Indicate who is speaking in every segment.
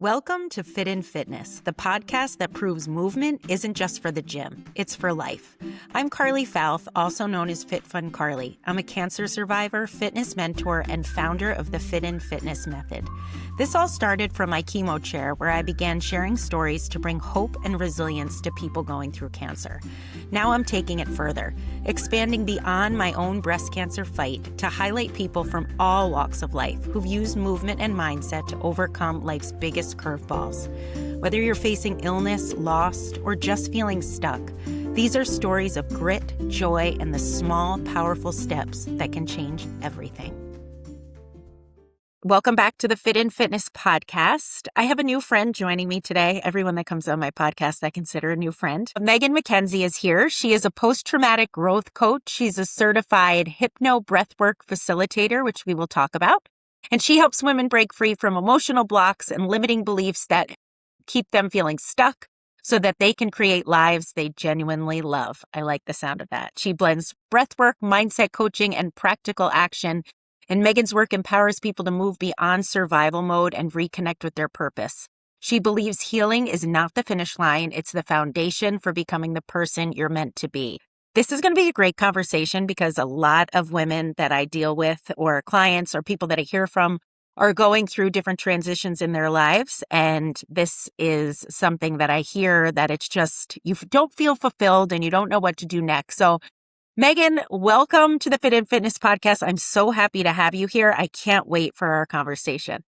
Speaker 1: Welcome to Fit in Fitness, the podcast that proves movement isn't just for the gym, it's for life. I'm Carly Fouth, also known as Fit Fun Carly. I'm a cancer survivor, fitness mentor, and founder of the Fit in Fitness method. This all started from my chemo chair, where I began sharing stories to bring hope and resilience to people going through cancer. Now I'm taking it further, expanding beyond my own breast cancer fight to highlight people from all walks of life who've used movement and mindset to overcome life's biggest curveballs. Whether you're facing illness, lost, or just feeling stuck, these are stories of grit, joy, and the small, powerful steps that can change everything. Welcome back to the Fit in Fitness podcast. I have a new friend joining me today. Everyone that comes on my podcast, I consider a new friend. Megan Mackenzie is here. She is a post-traumatic growth coach. She's a certified hypno breathwork facilitator, which we will talk about. And she helps women break free from emotional blocks and limiting beliefs that keep them feeling stuck so that they can create lives they genuinely love. I like the sound of that. She blends breathwork, mindset coaching, and practical action. And Megan's work empowers people to move beyond survival mode and reconnect with their purpose. She believes healing is not the finish line. It's the foundation for becoming the person you're meant to be. This is going to be a great conversation because a lot of women that I deal with or clients or people that I hear from are going through different transitions in their lives. And this is something that I hear that it's just, you don't feel fulfilled and you don't know what to do next. So Megan, welcome to the Fit in Fitness podcast. I'm so happy to have you here. I can't wait for our conversation.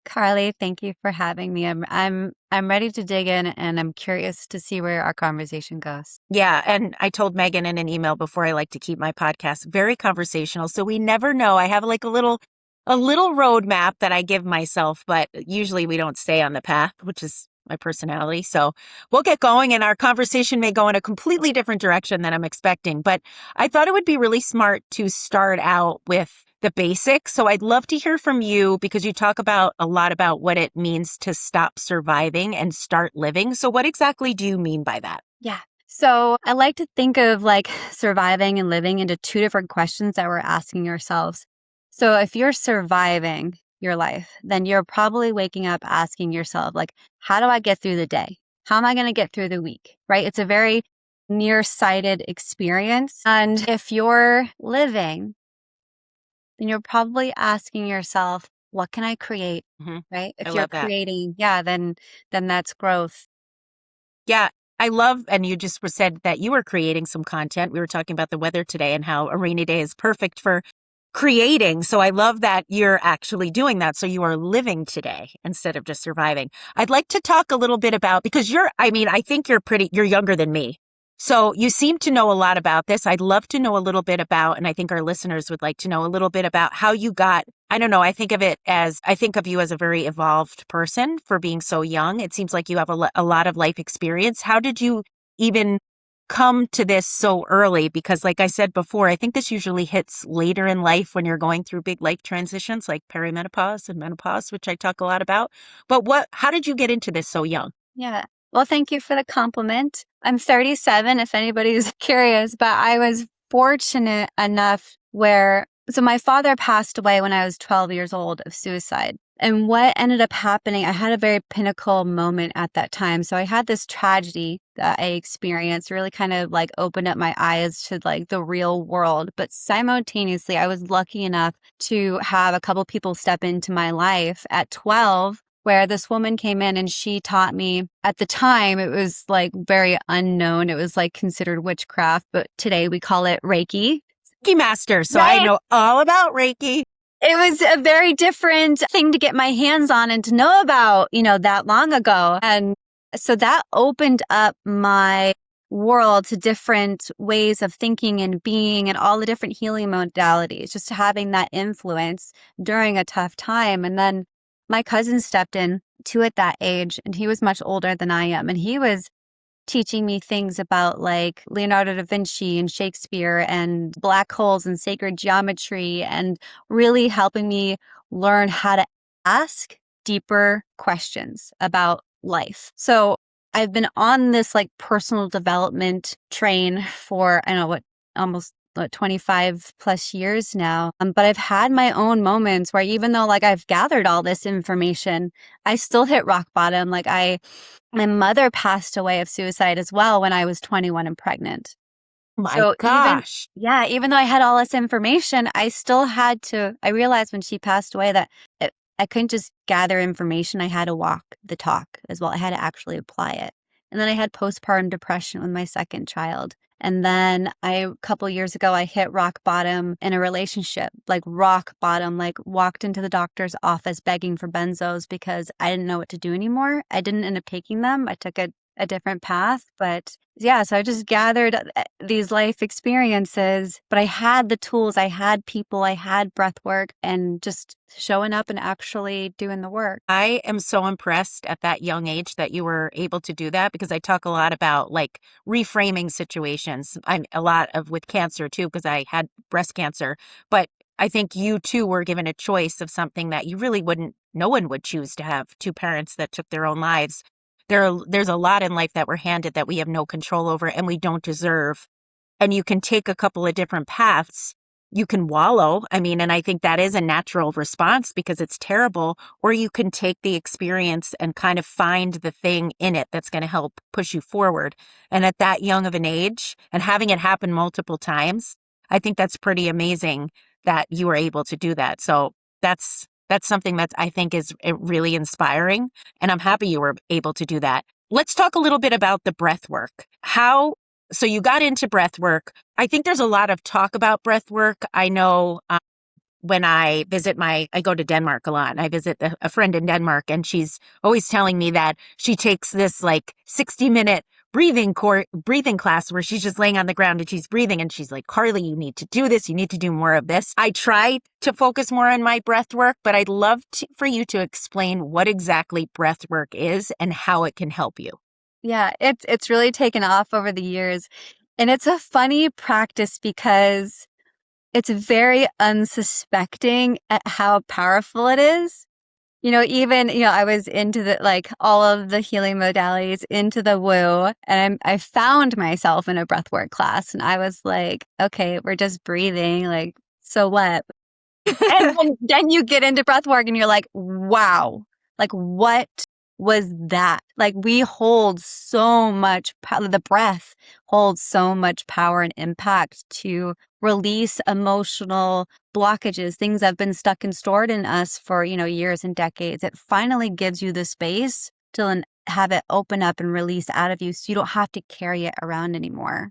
Speaker 2: Carly, thank you for having me. I'm ready to dig in, and I'm curious to see where our conversation goes.
Speaker 1: Yeah, and I told Megan in an email before, I like to keep my podcast very conversational, so we never know. I have like a little roadmap that I give myself, but usually we don't stay on the path, which is my personality. So we'll get going, and our conversation may go in a completely different direction than I'm expecting. But I thought it would be really smart to start out with the basics. So I'd love to hear from you because you talk about a lot about what it means to stop surviving and start living. So what exactly do you mean by that?
Speaker 2: Yeah. So I like to think of like surviving and living into two different questions that we're asking ourselves. So if you're surviving your life, then you're probably waking up asking yourself, like, how do I get through the day? How am I going to get through the week? Right? It's a very nearsighted experience. And if you're living, then you're probably asking yourself, what can I create?
Speaker 1: Mm-hmm.
Speaker 2: Right? If
Speaker 1: I
Speaker 2: you're
Speaker 1: love that.
Speaker 2: creating, then that's growth.
Speaker 1: Yeah, I love, and you just said that you were creating some content. We were talking about the weather today and how a rainy day is perfect for creating. So I love that you're actually doing that. So you are living today instead of just surviving. I'd like to talk a little bit about, because I think you're younger than me. So you seem to know a lot about this. I'd love to know a little bit about, and I think our listeners would like to know a little bit about how you got, I don't know, I think of you as a very evolved person for being so young. It seems like you have a lot of life experience. How did you even come to this so early? Because like I said before, I think this usually hits later in life when you're going through big life transitions like perimenopause and menopause, which I talk a lot about. But how did you get into this so young?
Speaker 2: Yeah. Well, thank you for the compliment. I'm 37, if anybody's curious, but I was fortunate enough so my father passed away when I was 12 years old of suicide. And what ended up happening, I had a very pinnacle moment at that time. So I had this tragedy that I experienced really kind of like opened up my eyes to like the real world. But simultaneously, I was lucky enough to have a couple people step into my life at 12, where this woman came in and she taught me. At the time, it was like very unknown. It was like considered witchcraft, but today we call it Reiki.
Speaker 1: Reiki master. So
Speaker 2: Right.
Speaker 1: I know all about Reiki.
Speaker 2: It was a very different thing to get my hands on and to know about, that long ago. And so that opened up my world to different ways of thinking and being and all the different healing modalities, just having that influence during a tough time. And then my cousin stepped in too at that age, and he was much older than I am. And he was teaching me things about like Leonardo da Vinci and Shakespeare and black holes and sacred geometry, and really helping me learn how to ask deeper questions about life. So I've been on this like personal development train for, I don't know what, almost 25 plus years now. But I've had my own moments where even though like I've gathered all this information, I still hit rock bottom. My mother passed away of suicide as well when I was 21 and pregnant.
Speaker 1: My
Speaker 2: So
Speaker 1: gosh.
Speaker 2: even though I had all this information, I realized when she passed away that I couldn't just gather information. I had to walk the talk as well. I had to actually apply it. And then I had postpartum depression with my second child. And then a couple years ago, I hit rock bottom in a relationship, like rock bottom, like walked into the doctor's office begging for benzos because I didn't know what to do anymore. I didn't end up taking them. I took a different path. But yeah, so I just gathered these life experiences, but I had the tools, I had people, I had breath work and just showing up and actually doing the work.
Speaker 1: I am so impressed at that young age that you were able to do that because I talk a lot about like reframing situations. I'm a lot of with cancer too, because I had breast cancer, but I think you too were given a choice of something that you really no one would choose to have two parents that took their own lives. There's a lot in life that we're handed that we have no control over and we don't deserve. And you can take a couple of different paths. You can wallow. And I think that is a natural response because it's terrible. Or you can take the experience and kind of find the thing in it that's going to help push you forward. And at that young of an age and having it happen multiple times, I think that's pretty amazing that you were able to do that. So that's something that I think is really inspiring. And I'm happy you were able to do that. Let's talk a little bit about the breath work. So you got into breath work. I think there's a lot of talk about breath work. I know when I go to Denmark a lot and I visit a friend in Denmark and she's always telling me that she takes this like 60-minute breathing class where she's just laying on the ground and she's breathing and she's like, Carly, you need to do this. You need to do more of this. I try to focus more on my breath work, but I'd love for you to explain what exactly breath work is and how it can help you.
Speaker 2: Yeah, it's really taken off over the years. And it's a funny practice because it's very unsuspecting at how powerful it is. I was into all of the healing modalities, into the woo, and I found myself in a breathwork class and I was like, okay, we're just breathing. Like, so what? And then you get into breathwork and you're like, wow, like what was that? Like we hold so much power. The breath holds so much power and impact to release emotional blockages, things that have been stuck and stored in us for, years and decades. It finally gives you the space to then have it open up and release out of you so you don't have to carry it around anymore.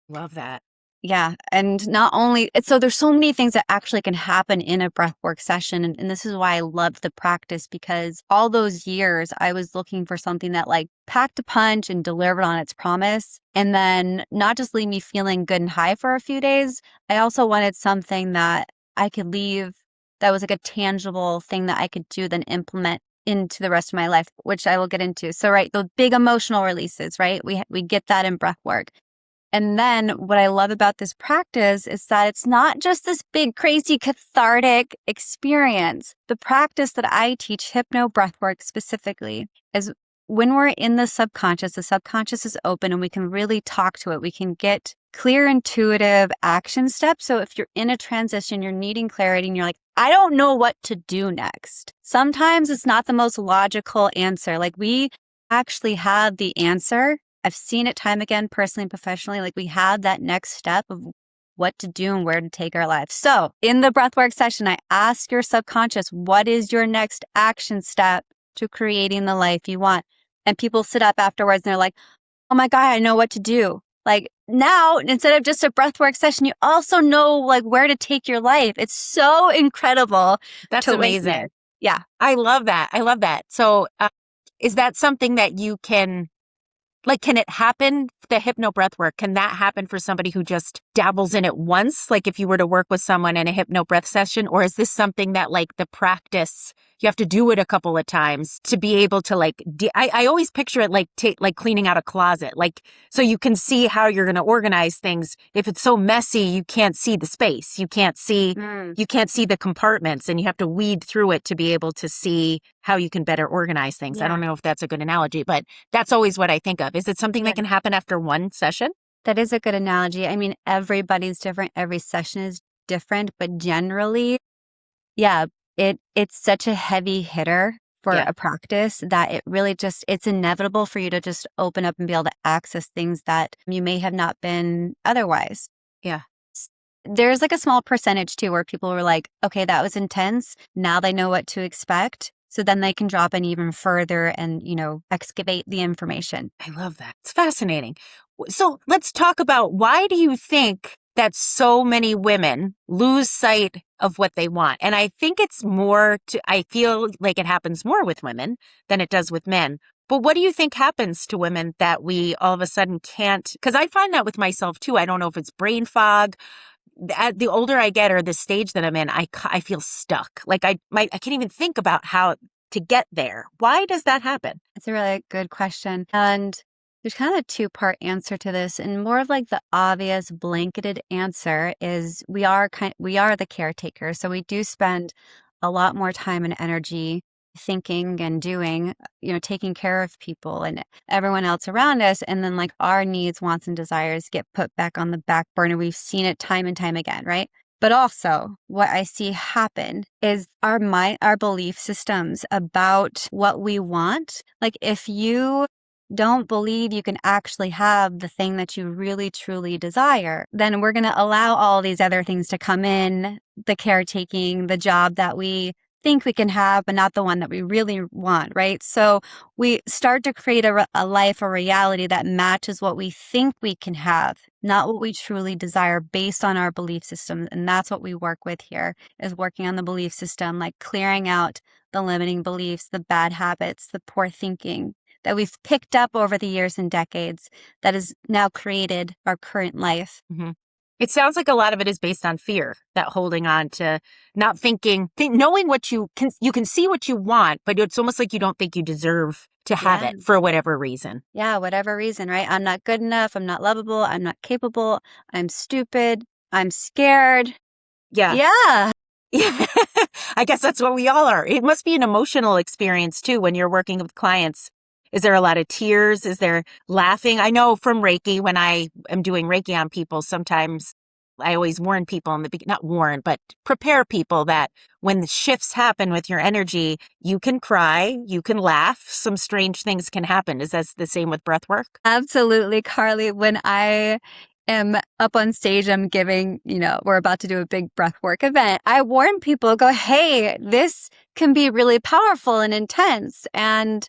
Speaker 1: Love that.
Speaker 2: Yeah. And not only, so there's so many things that actually can happen in a breathwork session. And this is why I loved the practice because all those years I was looking for something that like packed a punch and delivered on its promise. And then not just leave me feeling good and high for a few days. I also wanted something that I could leave that was like a tangible thing that I could do, then implement into the rest of my life, which I will get into. So, right, the big emotional releases, right? We get that in breathwork. And then what I love about this practice is that it's not just this big, crazy, cathartic experience. The practice that I teach, hypno breathwork specifically, is when we're in the subconscious is open and we can really talk to it. We can get clear, intuitive action steps. So if you're in a transition, you're needing clarity and you're like, I don't know what to do next. Sometimes it's not the most logical answer. Like we actually have the answer. I've seen it time again, personally and professionally. Like we have that next step of what to do and where to take our lives. So in the breathwork session, I ask your subconscious, what is your next action step to creating the life you want? And people sit up afterwards and they're like, oh my God, I know what to do. Like now, instead of just a breathwork session, you also know like where to take your life. It's so incredible.
Speaker 1: That's amazing.
Speaker 2: Yeah.
Speaker 1: I love that. So is that something that you can it happen, the hypno breath work, can that happen for somebody who just dabbles in it once? Like if you were to work with someone in a hypno breath session, or is this something that like the practice, you have to do it a couple of times to be able to I always picture it like cleaning out a closet, like, so you can see how you're going to organize things. If it's so messy, you can't see the space. You can't see the compartments and you have to weed through it to be able to see how you can better organize things. Yeah. I don't know if that's a good analogy, but that's always what I think of. Is it something that can happen after one session?
Speaker 2: That is a good analogy. I mean, everybody's different. Every session is different, but generally, yeah, it's such a heavy hitter for
Speaker 1: Yeah.
Speaker 2: a practice that it really just, it's inevitable for you to just open up and be able to access things that you may have not been otherwise.
Speaker 1: Yeah.
Speaker 2: There's like a small percentage too where people were like, okay, that was intense. Now they know what to expect. So then they can drop in even further and, excavate the information.
Speaker 1: I love that. It's fascinating. So let's talk about, why do you think that so many women lose sight of what they want? And I think I feel like it happens more with women than it does with men. But what do you think happens to women that we all of a sudden can't? Because I find that with myself too. I don't know if it's brain fog. The older I get, or the stage that I'm in, I feel stuck. Like I can't even think about how to get there. Why does that happen?
Speaker 2: It's a really good question. And there's kind of a two-part answer to this. And more of like the obvious blanketed answer is we are the caretaker. So we do spend a lot more time and energy thinking and doing, taking care of people and everyone else around us. And then like our needs, wants, and desires get put back on the back burner. We've seen it time and time again, right? But also what I see happen is our belief systems about what we want. Like if you don't believe you can actually have the thing that you really truly desire, then we're going to allow all these other things to come in, the caretaking, the job that we think we can have, but not the one that we really want, right? So we start to create a life, a reality that matches what we think we can have, not what we truly desire based on our belief system. And that's what we work with here, is working on the belief system, like clearing out the limiting beliefs, the bad habits, the poor thinking that we've picked up over the years and decades that has now created our current life.
Speaker 1: Mm-hmm. It sounds like a lot of it is based on fear, that holding on to not knowing what you can see what you want, but it's almost like you don't think you deserve to have it for whatever reason.
Speaker 2: Yeah, whatever reason, right? I'm not good enough. I'm not lovable. I'm not capable. I'm stupid. I'm scared.
Speaker 1: Yeah.
Speaker 2: Yeah.
Speaker 1: Yeah. I guess that's what we all are. It must be an emotional experience too when you're working with clients. Is there a lot of tears? Is there laughing? I know from Reiki, when I am doing Reiki on people, sometimes I always warn people not warn, but prepare people that when the shifts happen with your energy, you can cry, you can laugh, some strange things can happen. Is that the same with breath work?
Speaker 2: Absolutely, Carly. When I am up on stage, I'm giving, we're about to do a big breathwork event. I warn people, go, hey, this can be really powerful and intense. And,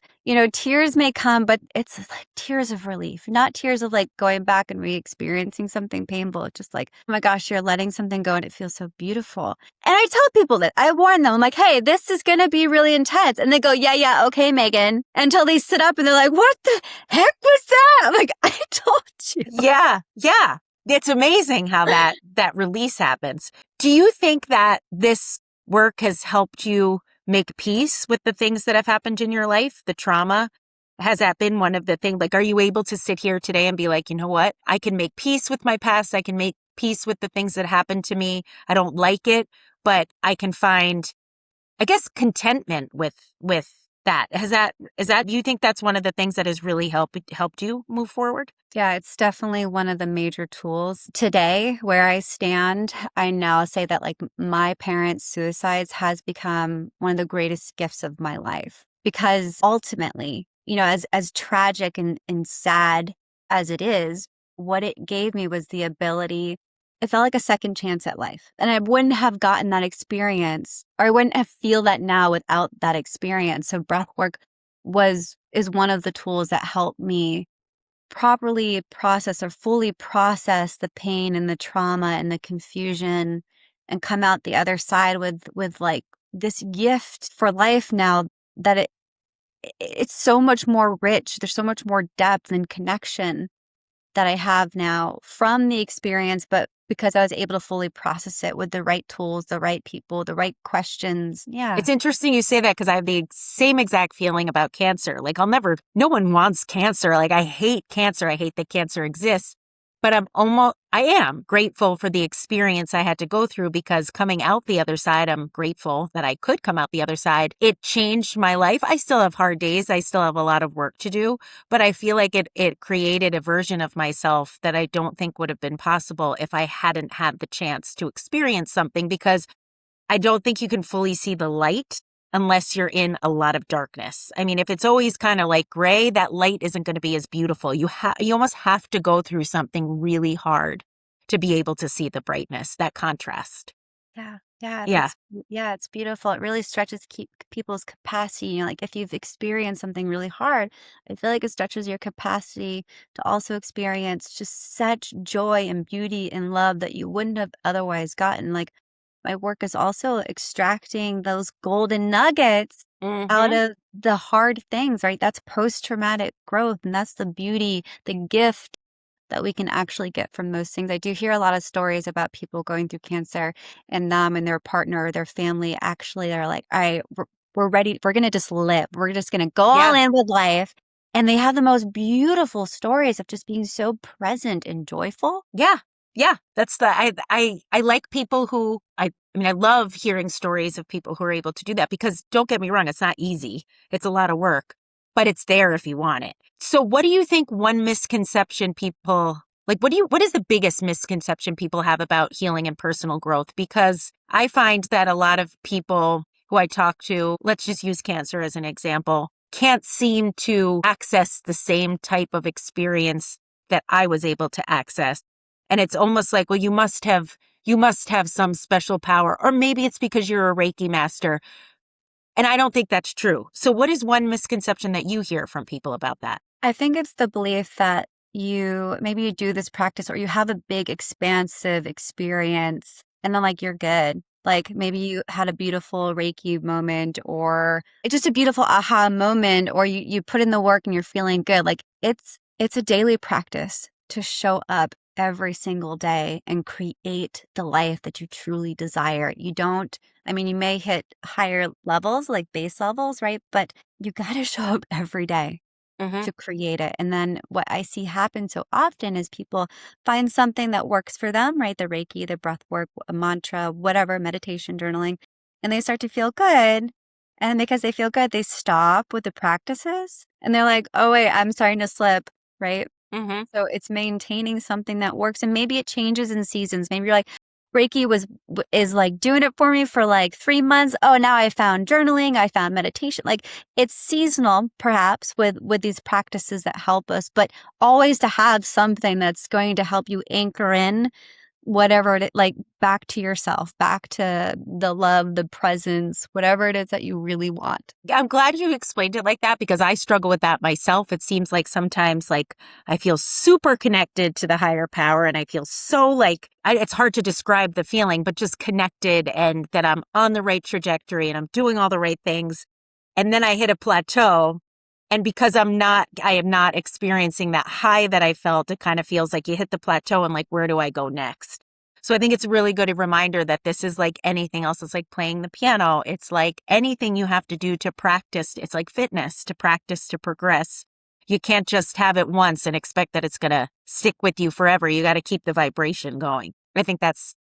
Speaker 2: tears may come, but it's like tears of relief, not tears of like going back and re-experiencing something painful. It's just like, oh my gosh, you're letting something go and it feels so beautiful. And I tell people that, I warn them, I'm like, hey, this is going to be really intense. And they go, yeah, okay, Megan, until they sit up and they're like, what the heck was that? I'm like, I told you.
Speaker 1: Yeah. It's amazing how that release happens. Do you think that this work has helped you make peace with the things that have happened in your life, the trauma? Has that been one of the things? Like, are you able to sit here today and be like, you know what? I can make peace with my past. I can make peace with the things that happened to me. I don't like it, but I can find, I guess, contentment with that. Do you think that's one of the things that has really helped you move forward?
Speaker 2: Yeah, it's definitely one of the major tools. Today, where I stand, I now say that like my parents' suicides has become one of the greatest gifts of my life, because ultimately, as tragic and sad as it is, what it gave me was the ability. It felt like a second chance at life. And I wouldn't have gotten that experience, or I wouldn't have feel that now without that experience. So breathwork is one of the tools that helped me properly process or fully process the pain and the trauma and the confusion, and come out the other side with like this gift for life now, that it's so much more rich. There's so much more depth and connection that I have now from the experience, but because I was able to fully process it with the right tools, the right people, the right questions. Yeah.
Speaker 1: It's interesting you say that, because I have the same exact feeling about cancer. Like no one wants cancer. Like I hate cancer. I hate that cancer exists. but I am grateful for the experience I had to go through, because coming out the other side, I'm grateful that I could come out the other side. It changed my life. I still have hard days. I still have a lot of work to do, but I feel like it created a version of myself that I don't think would have been possible if I hadn't had the chance to experience something, because I don't think you can fully see the light unless you're in a lot of darkness. I mean, if it's always kind of like gray, that light isn't going to be as beautiful. You almost have to go through something really hard to be able to see the brightness, that contrast.
Speaker 2: Yeah. Yeah.
Speaker 1: Yeah.
Speaker 2: It's beautiful. It really stretches people's capacity. Like if you've experienced something really hard, I feel like it stretches your capacity to also experience just such joy and beauty and love that you wouldn't have otherwise gotten. Like my work is also extracting those golden nuggets out
Speaker 1: Mm-hmm.
Speaker 2: of the hard things, right? That's post-traumatic growth. And that's the beauty, the gift that we can actually get from those things. I do hear a lot of stories about people going through cancer and them and their partner or their family actually are like, all right, we're ready. We're going to just live. We're just going to go all
Speaker 1: Yeah.
Speaker 2: in with life. And they have the most beautiful stories of just being so present and joyful.
Speaker 1: Yeah. Yeah. That's I like people who, I mean, I love hearing stories of people who are able to do that, because don't get me wrong, it's not easy. It's a lot of work, but it's there if you want it. So what do you think one misconception people, like, what is the biggest misconception people have about healing and personal growth? Because I find that a lot of people who I talk to, let's just use cancer as an example, can't seem to access the same type of experience that I was able to access. And it's almost like, well, you must have some special power, or maybe it's because you're a Reiki master. And I don't think that's true. So what is one misconception that you hear from people about that?
Speaker 2: I think it's the belief that maybe you do this practice or you have a big expansive experience and then like you're good. Like maybe you had a beautiful Reiki moment or it's just a beautiful aha moment or you put in the work and you're feeling good. Like it's a daily practice to show up every single day and create the life that you truly desire. I mean, you may hit higher levels, like base levels, right? But you got to show up every day
Speaker 1: Mm-hmm.
Speaker 2: to create it. And then what I see happen so often is people find something that works for them, right? The Reiki, the breath work, a mantra, whatever, meditation, journaling, and they start to feel good. And because they feel good, they stop with the practices and they're like, oh, wait, I'm starting to slip, right?
Speaker 1: Mm-hmm.
Speaker 2: So it's maintaining something that works. And maybe it changes in seasons. Maybe you're like, Reiki is like doing it for me for like 3 months. Oh, now I found journaling. I found meditation. Like it's seasonal, perhaps, with these practices that help us, but always to have something that's going to help you anchor in whatever like back to yourself, back to the love, the presence, whatever it is that you really want.
Speaker 1: I'm glad you explained it like that, because I struggle with that myself. It seems like sometimes like I feel super connected to the higher power, and I feel so like it's hard to describe the feeling, but just connected, and that I'm on the right trajectory and I'm doing all the right things. And then I hit a plateau. And because I am not experiencing that high that I felt, it kind of feels like you hit the plateau and like, where do I go next? So I think it's a really good reminder that this is like anything else. It's like playing the piano. It's like anything you have to do to practice. It's like fitness, to practice, to progress. You can't just have it once and expect that it's going to stick with you forever. You got to keep the vibration going. I think that's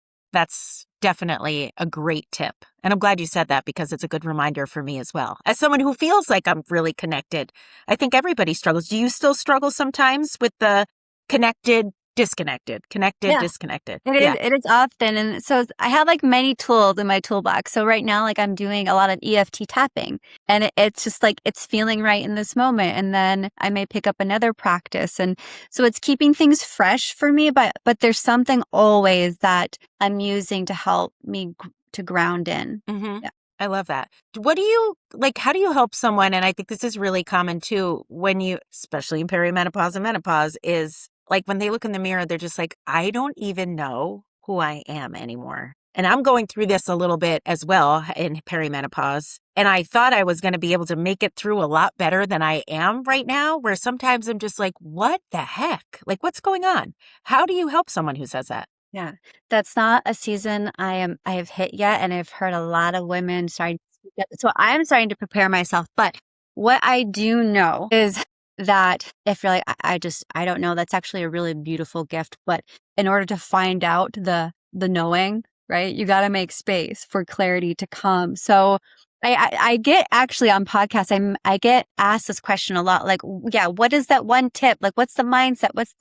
Speaker 1: definitely a great tip. And I'm glad you said that, because it's a good reminder for me as well. As someone who feels like I'm really connected, I think everybody struggles. Do you still struggle sometimes with the connected, disconnected, connected,
Speaker 2: Yeah.
Speaker 1: disconnected?
Speaker 2: It is,
Speaker 1: Yeah.
Speaker 2: it is often. And so I have like many tools in my toolbox. So right now, like I'm doing a lot of EFT tapping and it's just like, it's feeling right in this moment. And then I may pick up another practice. And so it's keeping things fresh for me, but there's something always that I'm using to help me to ground in.
Speaker 1: Mm-hmm.
Speaker 2: Yeah.
Speaker 1: I love that. What do you like? How do you help someone? And I think this is really common too, when you, especially in perimenopause and menopause, is like when they look in the mirror, they're just like, I don't even know who I am anymore. And I'm going through this a little bit as well in perimenopause. And I thought I was going to be able to make it through a lot better than I am right now, where sometimes I'm just like, what the heck? Like, what's going on? How do you help someone who says that?
Speaker 2: Yeah. That's not a season I have hit yet. And I've heard a lot of women starting to speak up. So I'm starting to prepare myself. But what I do know is that if you're like, I don't know, that's actually a really beautiful gift. But in order to find out the knowing, right, you got to make space for clarity to come. So I get actually on podcasts, I get asked this question a lot, like, yeah, what is that one tip? Like, what's the mindset? What's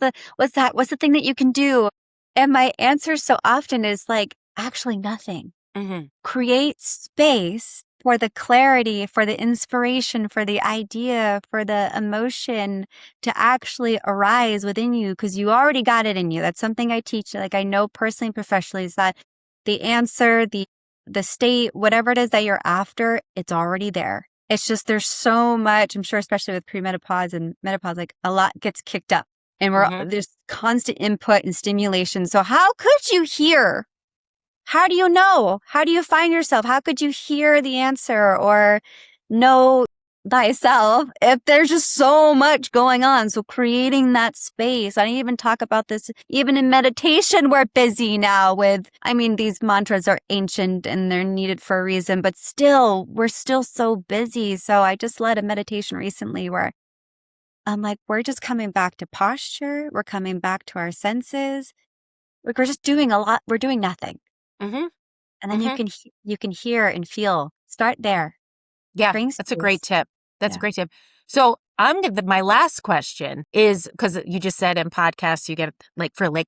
Speaker 2: the thing that you can do? And my answer so often is like, actually nothing.
Speaker 1: Mm-hmm.
Speaker 2: Create space for the clarity, for the inspiration, for the idea, for the emotion to actually arise within you, because you already got it in you. That's something I teach. Like, I know personally and professionally is that the answer, the state, whatever it is that you're after, it's already there. It's just there's so much, I'm sure, especially with premenopause and menopause, like a lot gets kicked up and there's constant input and stimulation. So how could you hear? How do you know? How do you find yourself? How could you hear the answer or know thyself if there's just so much going on? So creating that space. I even talk about this even in meditation. We're busy now with, I mean, these mantras are ancient and they're needed for a reason, but still, we're still so busy. So I just led a meditation recently where I'm like, we're just coming back to posture. We're coming back to our senses. Like, we're just doing a lot. We're doing nothing.
Speaker 1: Mm-hmm.
Speaker 2: And then you can hear and feel. Start there.
Speaker 1: Yeah,
Speaker 2: Bring
Speaker 1: that's a
Speaker 2: space.
Speaker 1: great tip. That's
Speaker 2: Yeah.
Speaker 1: a great tip. So my last question is, because you just said in podcasts you get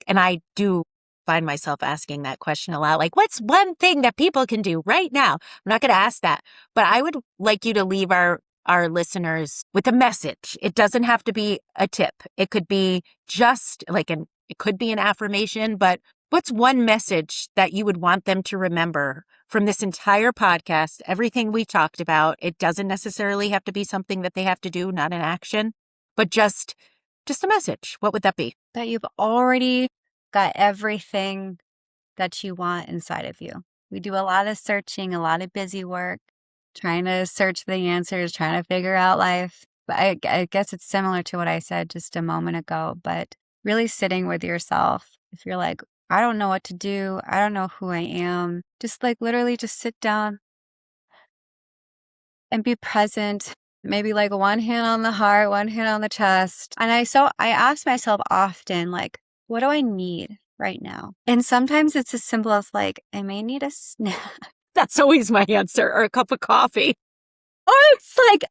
Speaker 1: and I do find myself asking that question a lot. Like, what's one thing that people can do right now? I'm not going to ask that, but I would like you to leave our listeners with a message. It doesn't have to be a tip. It could be just it could be an affirmation, but what's one message that you would want them to remember from this entire podcast, everything we talked about? It doesn't necessarily have to be something that they have to do, not an action, but just a message. What would that be?
Speaker 2: That you've already got everything that you want inside of you. We do a lot of searching, a lot of busy work, trying to search the answers, trying to figure out life. But I guess it's similar to what I said just a moment ago, but really sitting with yourself. If you're like, I don't know what to do, I don't know who I am, just like literally just sit down and be present. Maybe like one hand on the heart, one hand on the chest. And I ask myself often, like, what do I need right now? And sometimes it's as simple as like, I may need a snack.
Speaker 1: That's always my answer, or a cup of coffee.
Speaker 2: Or it's like,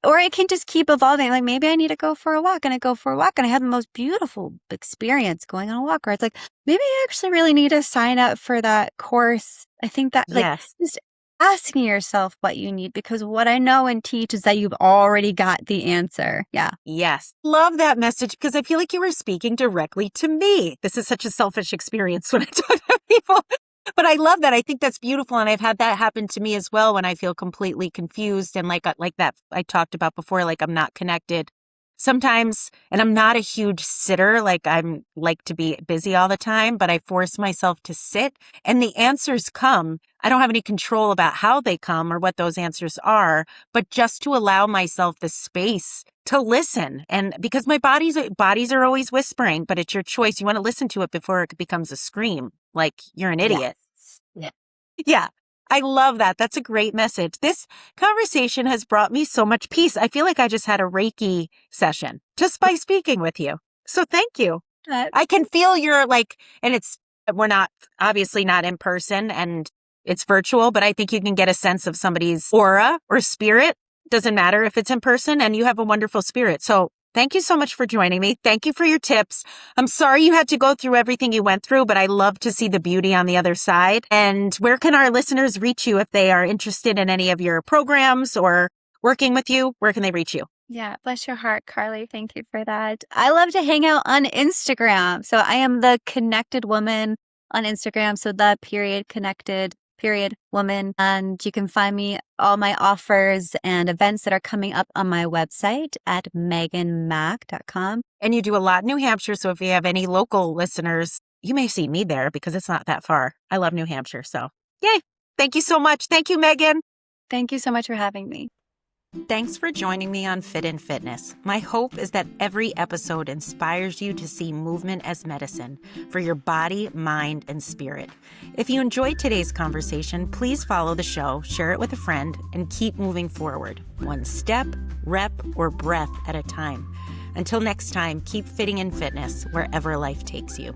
Speaker 2: or it can just keep evolving. Like, maybe I need to go for a walk, and I go for a walk and I have the most beautiful experience going on a walk. Or it's like, maybe I actually really need to sign up for that course. I think that
Speaker 1: Yes.
Speaker 2: just asking yourself what you need, because what I know and teach is that you've already got the answer. Yeah.
Speaker 1: Yes. Love that message, because I feel like you were speaking directly to me. This is such a selfish experience when I talk to people. But I love that. I think that's beautiful. And I've had that happen to me as well when I feel completely confused and like that I talked about before, like I'm not connected. Sometimes, and I'm not a huge sitter, like I'm like to be busy all the time, but I force myself to sit and the answers come. I don't have any control about how they come or what those answers are, but just to allow myself the space to listen. And because my bodies are always whispering, but it's your choice. You want to listen to it before it becomes a scream, like you're an idiot.
Speaker 2: Yeah.
Speaker 1: Yeah. I love that. That's a great message. This conversation has brought me so much peace. I feel like I just had a Reiki session just by speaking with you. So thank you. I can feel your and we're not obviously not in person and it's virtual, but I think you can get a sense of somebody's aura or spirit. Doesn't matter if it's in person, and you have a wonderful spirit. So thank you so much for joining me. Thank you for your tips. I'm sorry you had to go through everything you went through, but I love to see the beauty on the other side. And where can our listeners reach you if they are interested in any of your programs or working with you? Where can they reach you?
Speaker 2: Yeah, bless your heart, Carly. Thank you for that. I love to hang out on Instagram. So I am the Connected Woman on Instagram. So the _connected woman. And you can find me all my offers and events that are coming up on my website at meganmac.com.
Speaker 1: And you do a lot in New Hampshire. So if you have any local listeners, you may see me there because it's not that far. I love New Hampshire. So yay. Thank you so much. Thank you, Megan.
Speaker 2: Thank you so much for having me.
Speaker 1: Thanks for joining me on Fit in Fitness. My hope is that every episode inspires you to see movement as medicine for your body, mind, and spirit. If you enjoyed today's conversation, please follow the show, share it with a friend, and keep moving forward, one step, rep, or breath at a time. Until next time, keep fitting in fitness wherever life takes you.